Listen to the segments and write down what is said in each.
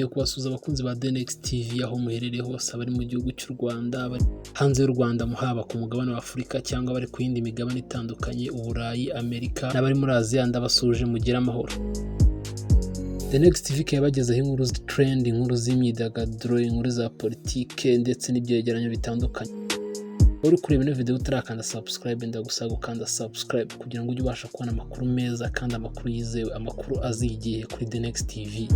nongeye kubasuhuza abakunzi ba The Next TV aho muherereye hose, abari mu gihugu cy'u Rwanda, abari hanze y'u Rwanda, haba ku mugabane wa Afurika cyangwa bari ku yindi migabane itandukanye, Uburayi, Amerika n'abari muri Aziya, ndabasuje mugire amahoro. The Next TV yabagezaho inkuru trend, inkuru z'imyidagaduro, inkuru za politike ndetse n'ibyegeranyo bitandukanye. Uri kureba ino video utarakanda subscribe, ndagusaba gukanda subscribe kugira ngo ujye ubasha kubona amakuru meza kandi amakuru yizewe, amakuru azigiye kuri The Next TV.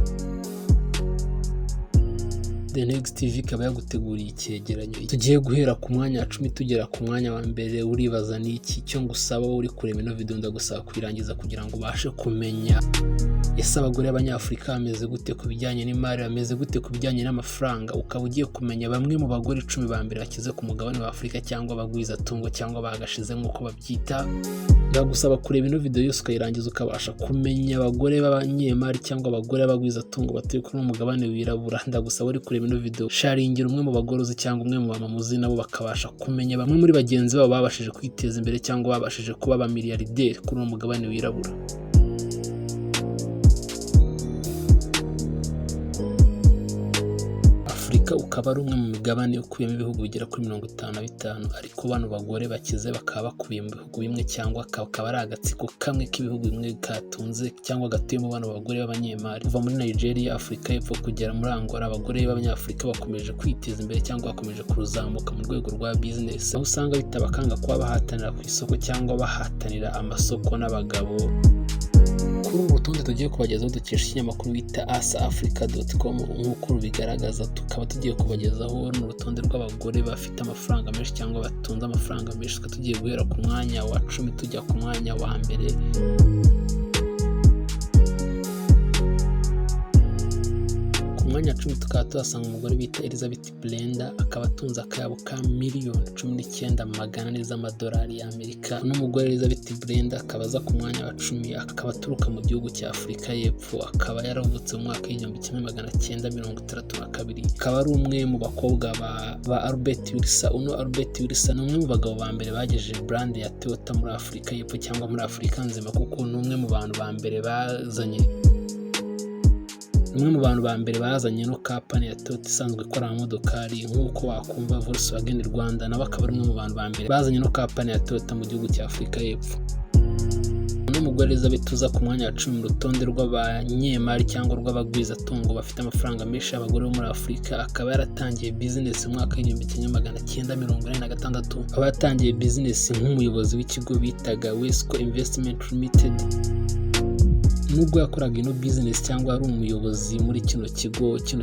The Next TV ikaba yaguteguriye icyegeranyo. Tugiye guhera ku mwanya wa 10 tugera ku mwanya wa mbere. Uribaza ni iki cyo ngusaba uri kureba ino video, ndagusaba kwirangiza kugira ngo ubashe kumenya ese abagore b'Abanyafurika bameze gute ku bijyanye n'imari, bameze gute ku bijyanye n'amafaranga. Ukaba ugiye kumenya bamwe mu bagore 10 ba mbere bakize ku mugabane wa Afurika cyangwa bagwiza tungo cyangwa bagashize nk'uko babyita. Ndagusaba kureba ino video yose ukayirangiza ukabasha kumenya abagore b'abanyemari cyangwa abagore bagwiza tungo batuye kuri umugabane wirabura. Ndagusaba uri kureba ino video sharingira umwe mu bagore uzi cyangwa umwe mu bamamuzi, nabo bakabasha kumenya bamwe muri bagenzi babo babashije kwiteza imbere cyangwa babashije kuba ba miliyarderi kuri umugabane wirabura. Afurika ukaba ari umwe mu migabane ukubiyemo ibihugu bigera kuri 55, ariko bano bagore bakize bakaba bakubiye mu bihugu bimwe cyangwa akaba ari agatsiko kamwe k'ibihugu bimwe katunze cyangwa gatuyemo bano bagore b'abanyemari. Kuva muri Nigeria, Afurika y'Epfo kugera muri Angola, abagore b'Abanyafurika bakomeje kwiteza imbere cyangwa bakomeje kuzamuka mu rwego rwa business, aho usanga bitabakanga kuba bahatanira ku isoko cyangwa bahatanira amasoko n'abagabo. Kuri ubu rutonde tugiye kubagezaho dukesha ikinyamakuru bita asaafrica.com. nk'uko rubigaragaza, tukaba tugiye kubagezaho n'urutonde rw'abagore bafite amafaranga menshi cyangwa batunze amafaranga menshi. Tukaba tugiye guhera ku mwanya wa 10 tujya ku mwanya wa mbere. Mwanya 10 tukaba tuhasanga umugore bita Elizabeth Brenda, akaba atunze akayabo ka $19,400 z'amadolari y'Amerika. N'umugore Elizabeth Brenda akaba aza ku mwanya wa 10, akaba aturuka mu gihugu cya Afurika y'Epfo, akaba yaravutse mu mwaka w'1962. akaba ari umwe mu bakobwa ba Albert Wilson. Albert Wilson ni umwe mu bagabo ba mbere bagejeje brand ya Toyota muri Afurika y'Epfo cyangwa muri Afurika nzima, kuko ni umwe mu bantu ba mbere bazanye no kampani ya Toyota isanzwe ikora amamodokari, nk'uko wakumva Volkswagen Rwanda, nabo akaba ari umwe mu bantu ba mbere bazanye no kampani ya Toyota mu gihugu cya Afurika y'Epfo. N'umugore Elizabeth uza ku mwanya wa 10 mu rutonde rw'abanyemari cyangwa rw'abagwizatungo bafite amafaranga menshi abagore bo muri Afurika, akaba yaratangiye business mu mwaka w'1946. akaba yatangiye business nk'umuyobozi w'ikigo bitaga Wesco Investment Limited. Nubwo yakoraga ino business cyangwa ari umuyobozi muri kino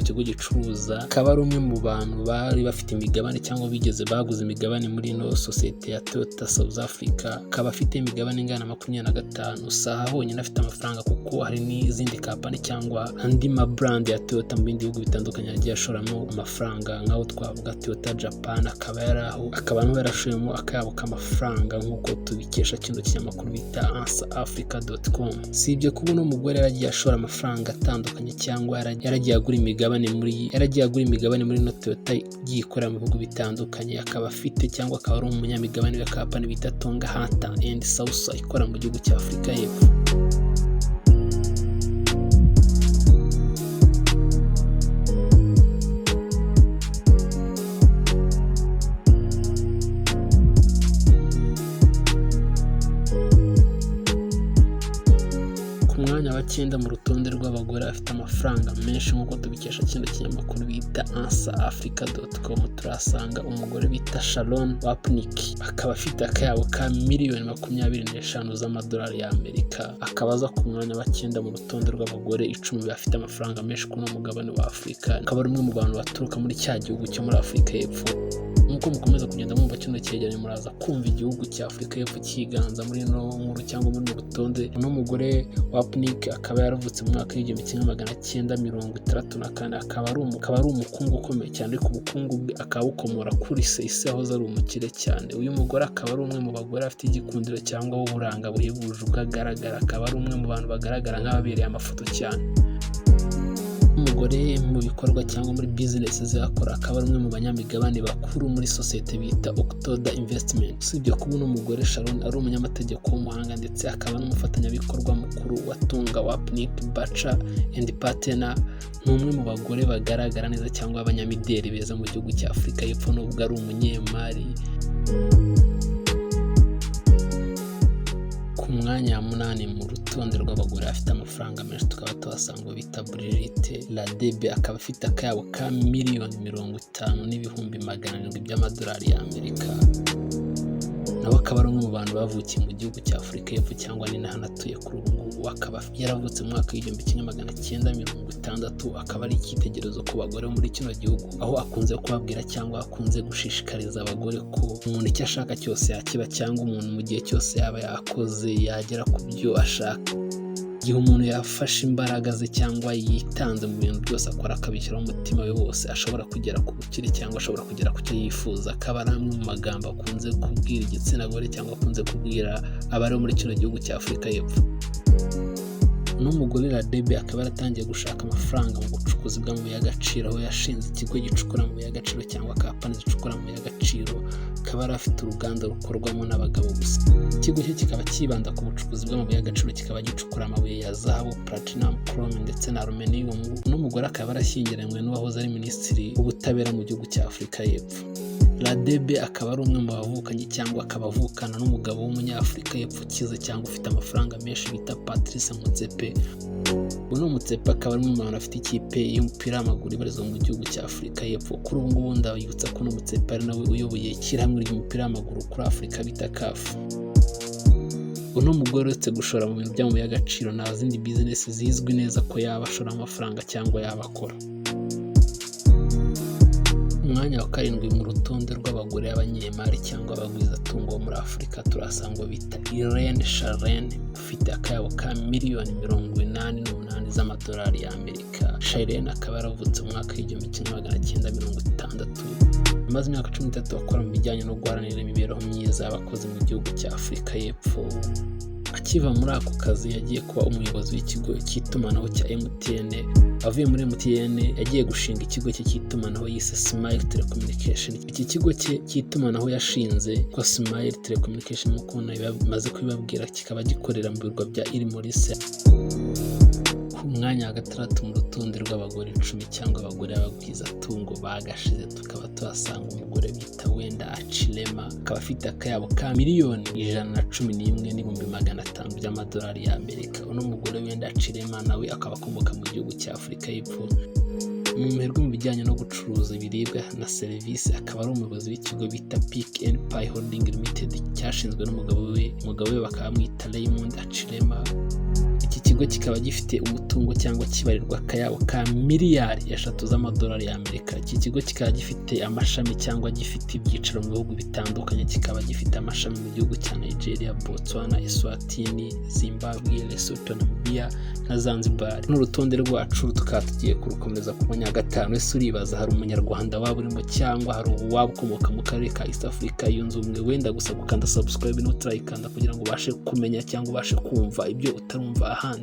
kigo gicuruza, akaba ari umwe mu bantu bari bafite imigabane cyangwa bigeze baguze imigabane muri ino societe ya Toyota South Africa. Akaba afite imigabane ingana 25. Saha honyine afite amafaranga, kuko hari n'izindi kampani cyangwa andi ma brand ya Toyota mu bindi bihugu bitandukanye yagiye ashoramo amafaranga, nk'aho twavuga Toyota Japan. akaba yarashoyemo akayabo k'amafaranga, nk'uko tubikesha kino kinyamakuru bita asaafrica.com. si ibyo kuba umugore yaragiye ashora amafaranga atandukanye cyangwa yaragiye agura imigabane muri no Toyota yikorera mu bihugu bitandukanye. akaba afite cyangwa akaba ari umunyamigabane wa kampani bita Tonga Hunter and Sousa ikora mu gihugu cya Afurika y'Epfo. Umwanya wa 9 mu rutonde rw'abagore afite amafaranga menshi, nk'uko tubikesha kino kinyamakuru bita asaafrica.com, turasanga umugore bita Sharon Wapnick. akaba afite akayabo ka $25,000 z'amadolari y'Amerika. akaba aza ku mwanya wa 9 mu rutonde rw'abagore 10 bafite amafaranga menshi ku mugabane wa Afurika. akaba ari umwe mu bantu baturuka muri cya gihugu cyo muri Afurika y'Epfo. Nk'uko mukomeza kugenda mwumva kino cyegeranyo, muraza kumva igihugu cya Afurika y'Epfo kiganza muri ino nkuru cyangwa muri rutonde. N'umugore Wapnick akaba yaravutse mu mwaka w'1964. akaba ari umukungu ukomeye cyane, ariko ubukungu bwe akaba bukomora kuri se ahoze ari umukire cyane. uyu mugore akaba ari umwe mu bagore afite igikundiro cyangwa uburanga buhebuje ubwo agaragara. akaba ari umwe mu bantu bagaragara nk'ababereye amafoto cyane. n'umugore mu bikorwa cyangwa muri business ze akora, akaba ari umwe mu banyamigabane bakuru muri sosiyete bita Octoda Investment. Usibye kuba uno mugore Sharon ari umunyamategeko w'umuhanga ndetse akaba n'umufatanyabikorwa mukuru wa Tunga Wapnik Bacha and Partner, ni umwe mu bagore bagaragara neza cyangwa abanyamideli beza mu gihugu cya Afurika y'Epfo nubwo ari umunyemari. Ku mwanya wa 8 mu rutonde rw'abagore afite amafaranga menshi tukaba tubasanga bita Brigitte Ladebe, akaba afite akayabo ka miliyoni 50,700 by'amadolari y'Amerika. Nawe akaba ari umwe mu bantu bavukiye mu gihugu cya Afurika y'Epfo cyangwa ni naho anatuye kuri ubu ngubu. Akaba yaravutse mu mwaka w'1960, akaba ari icyitegererezo ku bagore muri kino gihugu, aho akunze kubabwira cyangwa akunze gushishikariza abagore ko umuntu icyo ashaka cyose yakiba, cyangwa umuntu mu gihe cyose yaba yakoze yagera ku byo ashaka. Igihe umuntu yafashe imbaraga ze cyangwa yitanze mu bintu byose akora akabishyiraho umutima we wose, ashobora kugera ku bukire cyangwa ashobora kugera ku cyo yifuza. Akaba ari amwe mu magambo akunze kubwira igitsina gore cyangwa akunze kubwira abari muri kino gihugu cya Afurika y'Epfo. N'umugore Ladebe akaba yaratangiye gushaka amafaranga mu bucukuzi bw'amabuye y'agaciro, aho yashinze ikigo gicukura amabuye y'agaciro cyangwa kampani zicukura amabuye y'agaciro. Akaba yari afite uruganda rukorwamo n'abagabo gusa. Ikigo cye kikaba kibanda ku bucukuzi bw'amabuye y'agaciro, kikaba gicukura amabuye ya zahabu, platinum, chrome ndetse na aluminium. N'umugore akaba yarashyingiranywe n'uwahoze ari minisitiri w'ubutabera mu gihugu cya Afurika y'Epfo. Ladebe akaba ari umwe mu bavukanye cyangwa akaba avukana n'umugabo w'umunyafurika y'Epfo ukize cyangwa ufite amafaranga menshi bita Patrice Motsepe. Uno Motsepe akaba ari umwe mu bantu afite ikipe y'umupira w'amaguru ibarizwa mu gihugu cya Afurika y'Epfo. Kuri ubu ngubu ndabibutsa ko uno Motsepe ari nawe uyoboye ishyirahamwe ry'umupira w'amaguru kuri Afurika bita CAF. Uno mugore uretse gushora mu bintu by'amabuye y'agaciro, nta zindi business zizwi neza ko yaba ashora amafaranga cyangwa yaba akora. Umwanya wa 7 mu rutonde rw'abagore b'abanyemari cyangwa abagwizatungo muri Afurika turasanga bita Irene Sharon, ufite akayabo ka miliyoni 88 z'amadolari y'Amerika. Sharon akaba yaravutse mu mwaka w'1960. Amaze imyaka 13 akora mu bijyanye no guharanira imibereho myiza y'abakozi mu gihugu cya Afurika y'Epfo. Akiva muri ako kazi yagiye kuba umuyobozi w'ikigo cy'itumanaho cya MTN. Avuye muri MTN yagiye gushinga ikigo cye cy'itumanaho yise Smile Telecommunication. Iki kigo cye cy'itumanaho yashinze ko Smile Telecommunication nk'uko maze kubibabwira, kikaba gikorera mu birwa bya Île Maurice. Ku mwanya wa 6 mu rutonde rw'abagore 10 cyangwa abagore b'abagwizatungo bagashize tukaba tuhasanga umugore bita Wenda Achilema, akaba afite akayabo ka miliyoni 111,500 by'amadolari y'Amerika. Uno mugore Wenda Achilema nawe akaba akomoka mu gihugu cya Afurika y'Epfo. Mu muherwe mu bijyanye no gucuruza ibiribwa na serivisi, akaba ari umuyobozi w'ikigo bita Pick and Pay Holding Limited cyashinzwe n'umugabo we bakaba bamwita Raymond Achilema. Iki kigo kikaba gifite umutungo cyangwa kibarirwa akayabo ka miliyari 3 z'amadolari y'Amerika. Iki kigo kikaba gifite amashami cyangwa gifite ibyicaro mu bihugu bitandukanye. Kikaba gifite amashami mu gihugu cya Nigeria, Botswana, Eswatini, Zimbabwe, Lesotho, Namibia na Zanzibar. N'urutonde rwacu tukaba tugiye kurukomeza ku mwanya wa 5. Ese uribaza hari umunyarwanda waba urimo cyangwa hari uwaba ukomoka mu karere ka East Africa yunze ubumwe? Wenda gusa gukanda subscribe no turayikanda kugira ngo ubashe kumenya cyangwa ubashe kumva ibyo utarumva ahandi.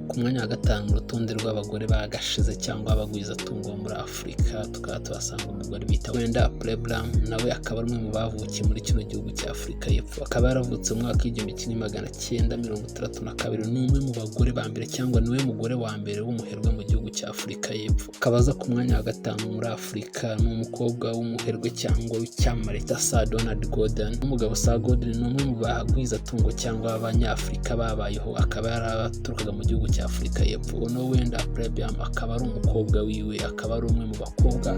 Ku mwanya wa 5 mu rutonde rw'abagore bagashize cyangwa abagwizatungo muri Afurika tukaba tuhasanga umugore bita Wenda Plebram. Nawe akaba ari umwe mu bavukiye muri kino gihugu cya Afurika y'Epfo. Akaba yaravutse mu mwaka w'1962. Ni umwe mu bagore ba mbere cyangwa niwe mugore wa mbere w'umuherwe mu gihugu cya Afurika y'Epfo. Akaba aza ku mwanya wa 5 muri Afurika. Ni umukobwa w'umuherwe cyangwa w'icyamamare Sir Donald Gordon. Umugabo Sir Gordon ni umwe mu bagwizatungo cyangwa abanyafurika babayeho. Akaba yaraturukaga mu gihugu cya Afurika y'Epfo. Uno Wenda Plebram akaba ari umukobwa wiwe, akaba ari umwe mu bakobwa.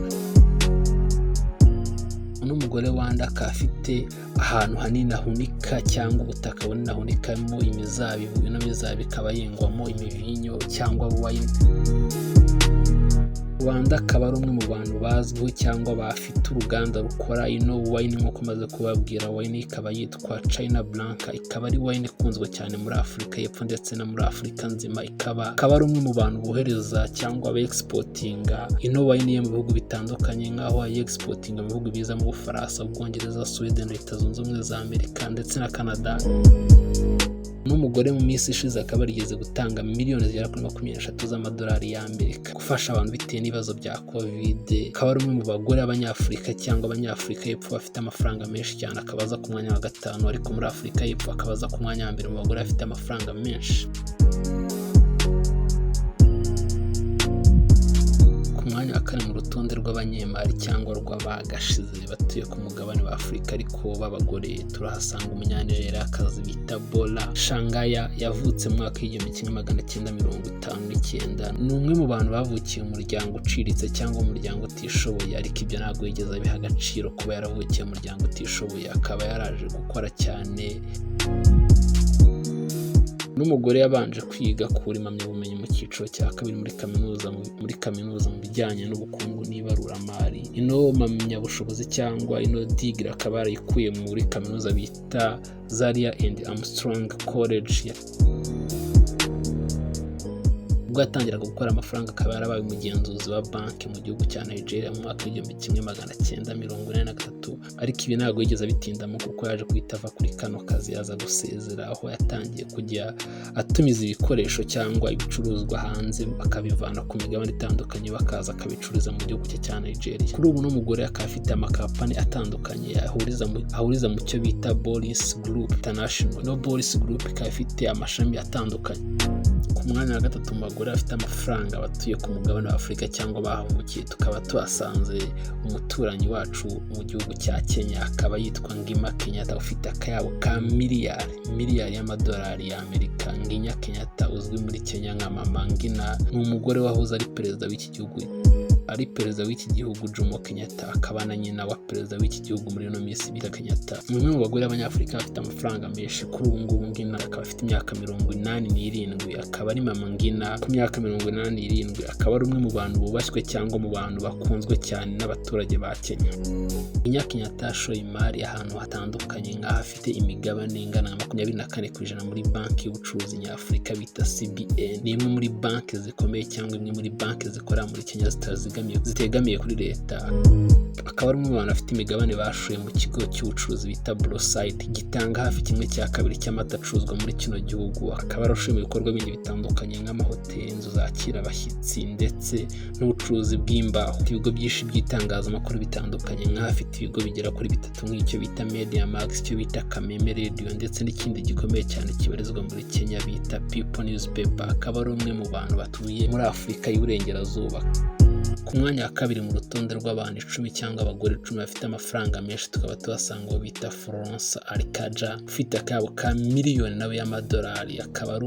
Uno mugore Wanda akaba afite ahantu hanini ahunika cyangwa ubutaka bunini ahunikamo imizabibu. Ino mizabibu ikaba yengwamo imivinyo cyangwa wine. Wanda akaba ari umwe mu bantu bazwiho cyangwa bafite uruganda rukora ino wine nk'uko maze kubabwira. Wine ikaba yitwa China Blanca, ikaba ari wine ikunzwe cyane muri Afurika y'Epfo ndetse no muri Afurika nzima. Ikaba ari umwe mu bantu bohereza cyangwa exportinga ino wine yo mu bihugu bitandukanye, nk'aho exportinga mu bihugu biza mu Bufaransa, Ubwongereza, Sweden, Leta Zunze Ubumwe za Amerika ndetse na Canada. n'umugore mu minsi ishize akaba yarigeze gutanga miliyoni zigera kuri 23 z'amadolari y'Amerika gufasha abantu bitewe n'ibibazo bya covid. Akaba ari umwe mu bagore b'Abanyafurika cyangwa Abanyafurika y'Epfo bafite amafaranga menshi cyane, akabaza ku mwanya wa 5, ariko muri Afurika y'Epfo akabaza ku mwanya wa 2 mu bagore bafite amafaranga menshi. Ku mwanya wa 4 mu rutonde rw'abanyemari cyangwa rw'abagashize batuye ku mugabane wa Afurika ariko b'abagore turahasanga umunyanirakazi bita Bola Shangaya yavutse mu mwaka w'1959. Ni umwe mu bantu bavukiye mu muryango uciritse cyangwa umuryango utishoboye, ariko ibyo ntabwo yigeze abiha agaciro kuba yaravukiye mu muryango utishoboye. Akaba yaraje gukora cyane. N'umugore yabanje kwiga kuri impamyabumenyi mu cyiciro cya 2 muri kaminuza mu bijyanye n'ubukungu n'ibaruramari. Ino mpamyabushobozi cyangwa ino degree akaba yarayikuye muri kaminuza bita Zaria and Armstrong College. Ubwo yatangiraga gukora amafaranga akaba yarabaye umugenzuzi wa banki mu gihugu cya Nigeria mu mwaka w'1943, ariko ibi ntabwo yigeze abitindamo kuko yaje guhita ava kuri kano kazi yaza gusezera, aho yatangiye kujya atumiza ibikoresho cyangwa ibicuruzwa hanze akabivana ku migabane itandukanye bakaza akabicururiza mu gihugu cya Nigeria. Kuri ubu n'umugore akaba afite amakampani atandukanye ahuriza mu cyo bita Boris Group International. No Boris Group ikaba ifite amashami atandukanye. Ku mwanya wa 3 mu bagore bafite amafaranga batuye ku mugabane wa Afurika cyangwa bahavukiye tukaba tuhasanze umuturanyi wacu mu gihugu cya Kenya, akaba yitwa Ngima Kenyatta ufite akayabo ka miliyari y'amadolari y'Amerika. Ngima Kenyatta uzwi muri Kenya nka Mama Ngina, ni umugore wahoze ari perezida w'iki gihugu Jomo Kenyatta, akaba na nyina wa perezida w'iki gihugu muri no minsi bita Kenyatta. Umwe mu bagore b'Abanyafurika bafite amafaranga menshi kuri ubu ngubu. Ngina akaba afite imyaka 87, akaba ari Mama Ngina ku myaka 87, akaba ari umwe mu bantu bubashywe cyangwa mu bantu bakunzwe cyane n'abaturage ba Kenya. Ngima Kenyatta ashoye imari ahantu hatandukanye, nk'aho afite imigabane ingana na 24% muri banki y'ubucuruzi nyafurika bita CBN. Ni imwe muri banki zikomeye cyangwa imwe muri banki zikorera muri Kenya zitegamiye kuri leta. Akaba ari umwe mu bantu bafite imigabane bashoye mu kigo cy'ubucuruzi bita Brookside gitanga hafi 1/4 cy'amata acuruzwa muri kino gihugu. Akaba arashoye mu bikorwa bindi bitandukanye nk'amahoteli, inzu zakira abashyitsi ndetse n'ubucuruzi bw'imbaho. Ibigo byinshi by'itangazamakuru bitandukanye, nk'afite ibigo bigera kuri 3 nk'icyo bita Media Max, icyo bita Kameme Radio ndetse n'ikindi gikomeye cyane kibarizwa muri Kenya bita People Newspaper. Akaba ari umwe mu bantu batuye muri Afurika y'Uburengerazuba. Ku mwanya wa 2 mu rutonde rw'abantu 10 cyangwa abagore 10 bafite amafaranga menshi tukaba tuhasanga uwo bita Florence Arikaja ufite akayabo ka miliyoni nawe y'amadolari. Akaba ari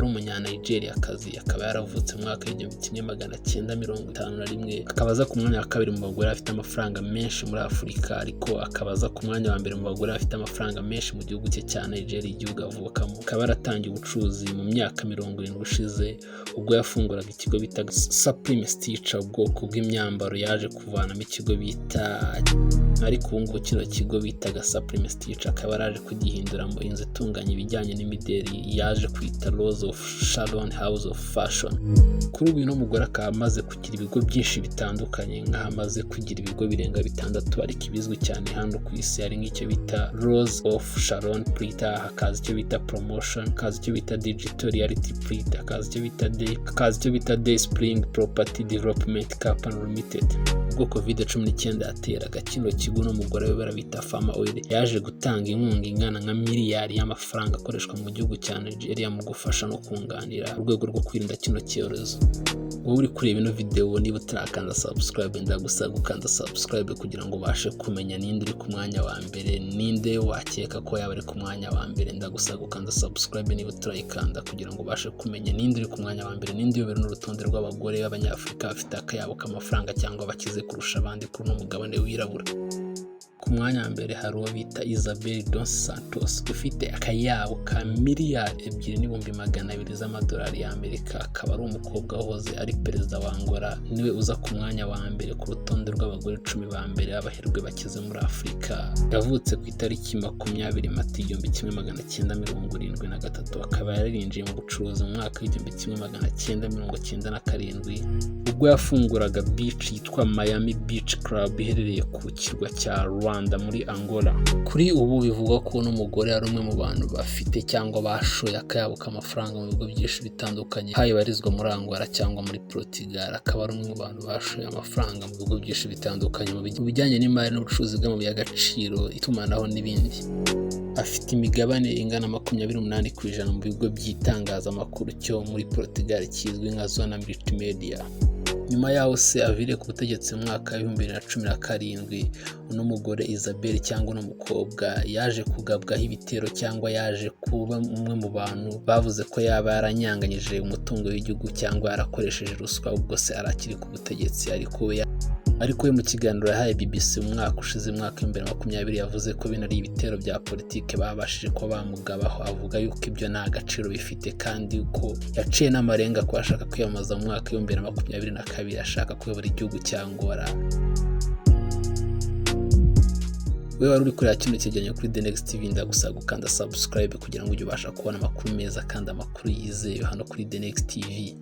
umunya-Nigeria kazi. Akaba yaravutse mu mwaka w'1951. Akabaza ku mwanya wa 2 mu bagore bafite amafaranga menshi muri Afurika, ariko akabaza ku mwanya wa 1 mu bagore bafite amafaranga menshi mu gihugu cye cya Nigeria, igihugu avukamo. Akaba yaratangiye ubucuruzi mu myaka 70 ushize ubwo yafunguraga ikigo bita Supreme Stitch, ubwoko bw'imyambaro yaje kuvanamo ikigo bita, ariko ubu ngubu kino kigo bitaga Supreme Stitch akaba yaraje kugihindura mu inzu itunganya ibijyanye n'imideri yaje kwita Rose of Sharon House of Fashion. Kuri ubu no mugore akaba amaze kugira ibigo byinshi bitandukanye, nk'amaze kugira ibigo birenga 6, ariko ibizwi cyane hano ku isi ari nk'icyo bita Rose of Sharon Prita, hakaza icyo bita Promotion, hakaza icyo bita Digital Reality Prita, hakaza icyo bita Day Spring Property Development Company Limited. Ubwo COVID-19 yateraga kino kigo n'umugore we barabita Farmer Oil yaje gutanga inkunga ingana nka miliyari y'amafaranga akoreshwa mu gihugu cya Nigeria mu gufasha no kunganira urwego rwo kwirinda kino cyorezo. Wowe uri kureba ino video niba utarakanda subscribe, ndagusaba gukanda subscribe kugira ngo ubashe kumenya ninde uri ku mwanya wa mbere, ninde wakeka ko yaba ari ku mwanya wa mbere. Ndagusaba gukanda subscribe niba utarayikanda kugira ngo ubashe kumenya ninde uri ku mwanya wa mbere, ninde uyobora n'urutonde rw'abagore b'Abanyafurika bafite akayabo k'amafaranga cyangwa bakize kurusha abandi kuri uno mugabane wirabura. Ku mwanya wa mbere hari uwo bita Isabel Dos Santos ufite akayabo ka miliyari 2,200,000 z'amadolari y'Amerika. Akaba ari umukobwa wahoze ari perezida wa Angola. Niwe uza ku mwanya wa mbere ku rutonde rw'abagore 10 ba mbere b'abaherwe bakize muri Afurika. Yavutse ku itariki 20 Mata 1973. Akaba yarinjiye mu bucuruzi mu mwaka w'1997. ubwo yafunguraga beach yitwa Miami Beach Club iherereye ku kirwa cya Rwanda muri Angola. Kuri ubu bivugwa ko n'umugore ari umwe mu bantu bafite cyangwa bashoye akayabo k'amafaranga mu bigo byinshi bitandukanye hayibarizwa muri Angola cyangwa muri Portugal. Akaba ari umwe mu bantu bashoye amafaranga mu bigo byinshi bitandukanye mu bijyanye n'imari n'ubucuruzi bw'amabuye y'agaciro, itumanaho n'ibindi. Afite imigabane ingana 28% mu bigo by'itangazamakuru cyo muri Portugal kizwi nka Zona Multimedia. Nyuma yaho se aviriye ku butegetsi mu mwaka wa 2017, uno mugore Isabelle cyangwa uno mukobwa yaje kugabwaho ibitero cyangwa yaje kuba umwe mu bantu bavuze ko yaba yaranyanganyije umutungo w'igihugu cyangwa yarakoresheje ruswa ubwo se arakiri ku butegetsi. Ariko we mu kiganiro yahaye BBC mu mwaka ushize, mwaka wa 2020, yavuze ko bino ari ibitero bya politike babashije ko bamugabaho. Avuga yuko ibyo nta gaciro bifite kandi ko yaciye n'amarenga ko ashaka kwiyamamaza mu mwaka wa 2022 ashaka kuyobora igihugu cya Angola. We wari uri kureba kino cyegeranyo kuri The Next TV, ndagusaba gukanda subscribe kugira ngo ujye ubasha kubona amakuru meza kandi amakuru yizewe hano kuri The Next TV.